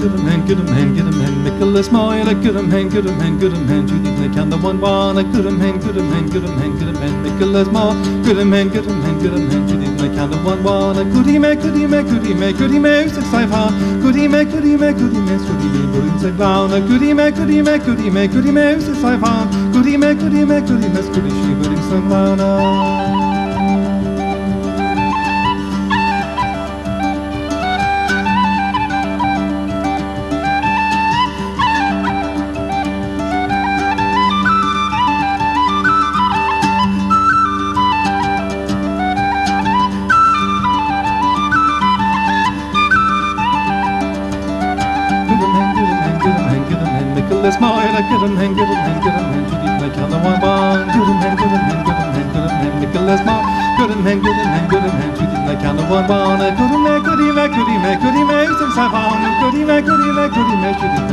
good him hen, Nicholas Moyle, good him hen, Judy Nick and the one one, good him hen, Nicholas Moyle, good him hen, Judy Nick and the one one, goody me, 6 5 goody me, goody me, Browne, say Browne, goody me, 6 5 goody me, goody she, goody say Browne. Nicholas Moyle, good him hen, Judy Nick and the one one, good him hen, Nicholas Moyle, good him hen, Judy Nick and the one one, goody me, 6 5 goody me, Judy Nick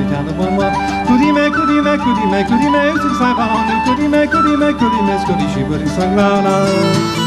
and the one one, goody me, 6 5 goody me, goody she, goody sang Ronan.